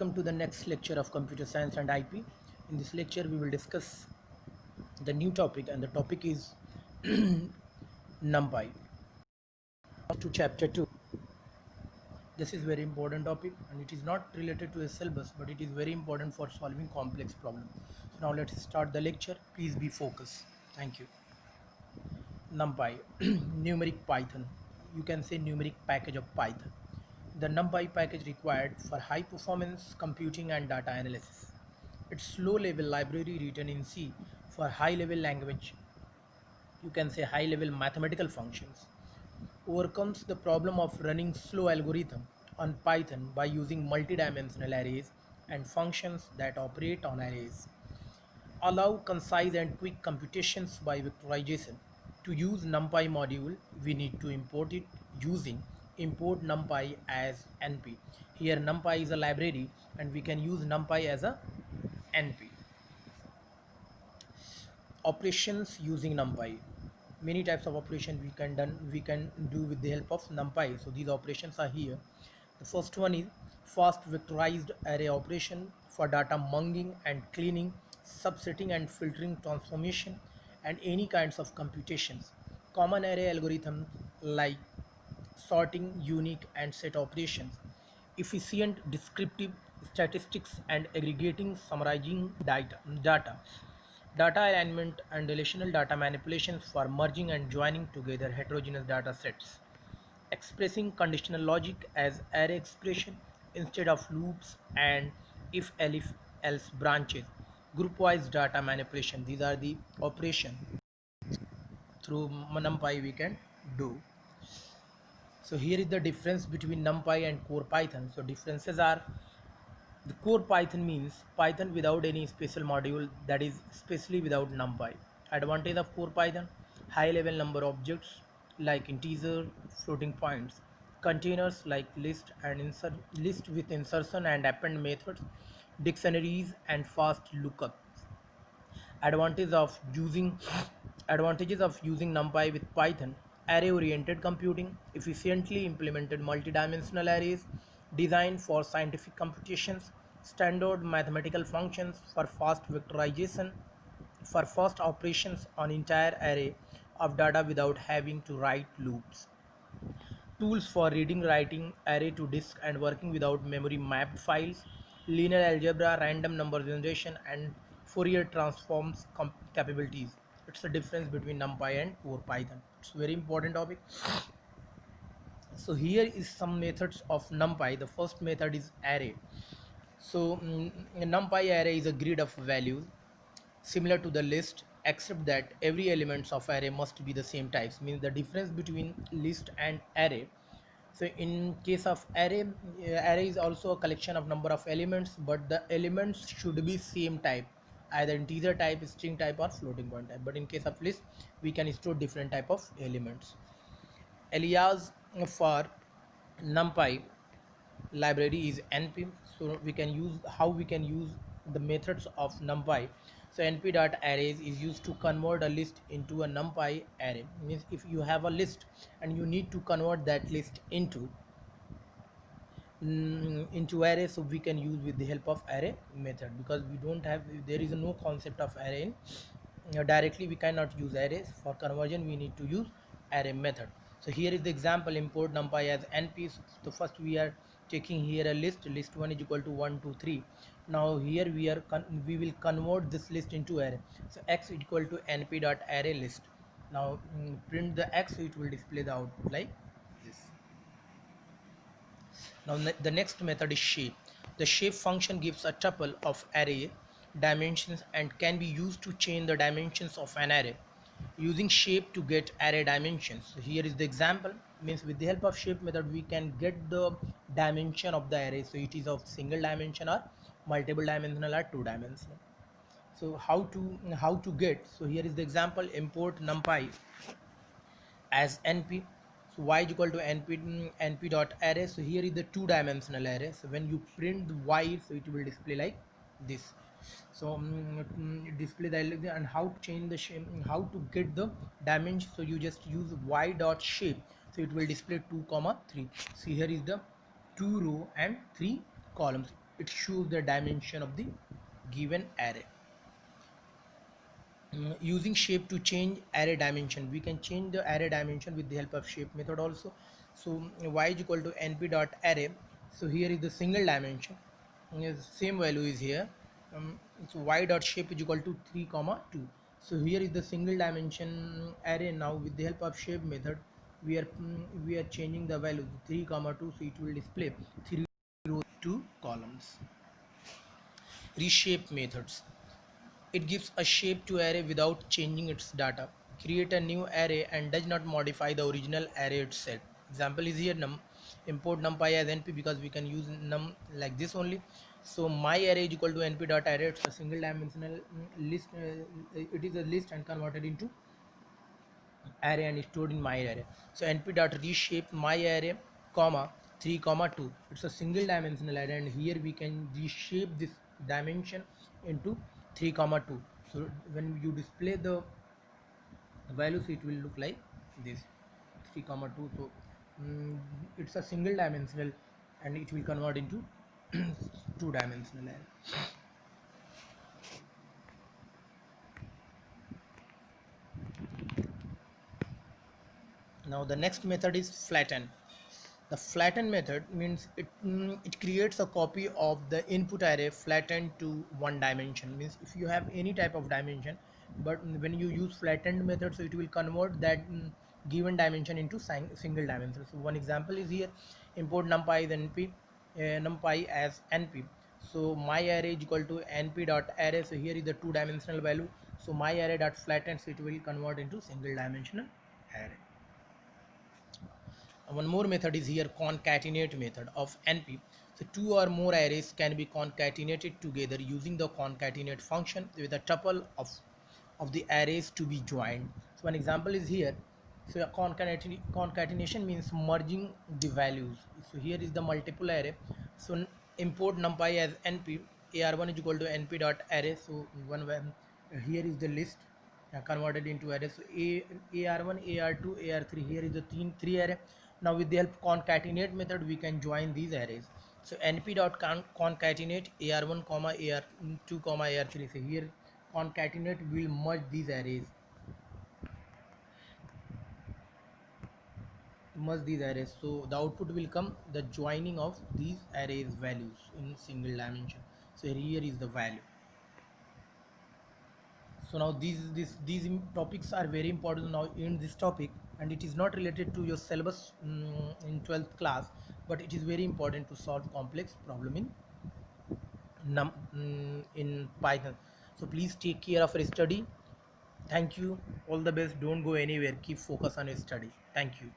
Welcome to the next lecture of Computer Science and IP. In this lecture, we will discuss the new topic, and the topic is NumPy. To chapter 2. This is very important topic, and it is not related to a syllabus, but it is very important for solving complex problems. So now let's start the lecture. Please be focused. Thank you. NumPy, numeric Python. You can say numeric package of Python. The NumPy package required for high performance computing and data analysis. It's low level library written in C for high level language. You can say high level mathematical functions. Overcomes the problem of running slow algorithm on Python by using multidimensional arrays and functions that operate on arrays. Allow concise and quick computations by vectorization. To use NumPy module, we need to import it using import NumPy as NP. Here NumPy is a library and we can use NumPy as a NP. Operations using NumPy. Many types of operation we can do with the help of NumPy. So these operations are here. The first one is fast vectorized array operation for data munging and cleaning, subsetting and filtering transformation, and any kinds of computations. Common array algorithms like sorting, unique and set operations, efficient descriptive statistics and aggregating summarizing data alignment and relational data manipulations for merging and joining together heterogeneous data sets, expressing conditional logic as array expression instead of loops and if else branches, group-wise data manipulation. These are the operation through NumPy we can do. So here is the difference between NumPy and core Python. So differences are, the core Python means Python without any special module, that is especially without NumPy. Advantage of core Python: high level number objects like integer, floating points, containers like list and insert list with insertion and append methods, dictionaries and fast lookup. Advantage of using Advantages of using NumPy with Python: array-oriented computing, efficiently implemented multidimensional arrays, designed for scientific computations, standard mathematical functions for fast vectorization, for fast operations on entire array of data without having to write loops. Tools for reading, writing, array to disk and working without memory mapped files, linear algebra, random number generation and Fourier transforms capabilities. It's the difference between NumPy and core Python. It's a very important topic. So here is some methods of NumPy. The first method is array. So NumPy array is a grid of values similar to the list, except that every elements of array must be the same types. Means the difference between list and array. So in case of array, array is also a collection of number of elements, but the elements should be same type, either integer type, string type or floating point type. But in case of list, we can store different type of elements. Alias for NumPy library is np. So we can use, how we can use the methods of NumPy. So np.arrays is used to convert a list into a NumPy array. Means if you have a list and you need to convert that list into array, so we can use with the help of array method, because we don't have, there is no concept of array in directly we cannot use arrays. For conversion we need to use array method. So here is the example: import NumPy as np. So first we are taking here a list 1 is equal to 1 2 3. Now here we will convert this list into array. So x is equal to np.array list. Now print the x, so it will display the output like this. Now the next method is shape. The shape function gives a tuple of array dimensions and can be used to change the dimensions of an array using shape to get array dimensions. So here is the example. Means with the help of shape method we can get the dimension of the array, so it is of single dimension or multiple dimensional or two dimensional. So how to get, so here is the example: import NumPy as np. So y is equal to np dot array. So here is the two dimensional array. So when you print the y, so it will display like this. So display the, and how to change the shape, how to get the dimension. So you just use y dot shape, so it will display 2 comma 3. See, here is the 2 row and 3 columns. it shows the dimension of the given array. Using shape to change array dimension, we can change the array dimension with the help of shape method also. So y is equal to np dot array. So here is the single dimension. Same value is here. So y dot shape is equal to 3 comma 2. So here is the single dimension array. Now with the help of shape method, we are changing the value 3 comma 2, so it will display 3 rows 2 columns. Reshape methods. It gives a shape to array without changing its data. Create a new array and does not modify the original array itself. Example is here import numpy as np, because we can use num like this only. So my array is equal to np dot array. It's a single dimensional list. It is a list and converted into array and stored in my array. So np dot reshape my array comma 3 comma 2. It's a single dimensional array, and here we can reshape this dimension into 3 comma 2. So when you display the values, it will look like this 3 comma 2. So it's a single dimensional and it will convert into two dimensional array. Now the next method is flatten. The flatten method means it creates a copy of the input array flattened to one dimension. Means if you have any type of dimension, but when you use flattened method, so it will convert that given dimension into single dimension. So one example is here, import numpy is np, numpy as np. So my array is equal to np dot array. So here is the two dimensional value. So my array dot flatten, so it will convert into single dimensional array. One more method is here, concatenate method of np. So two or more arrays can be concatenated together using the concatenate function with a tuple of the arrays to be joined. So one example is here. So a concatenation means merging the values. So here is the multiple array. So import numpy as np, ar1 is equal to np dot array. So here is the list converted into array. So ar1, ar2, ar3, here is the three array. Now with the help of concatenate method, we can join these arrays. So np dot concatenate ar1 comma ar2 comma ar3. So here concatenate will merge these arrays. So the output will come the joining of these arrays values in single dimension. So here is the value. So now these topics are very important now in this topic, and it is not related to your syllabus in 12th class, but it is very important to solve complex problem in Python. So please take care of your study. Thank you. All the best. Don't go anywhere. Keep focus on your study. Thank you.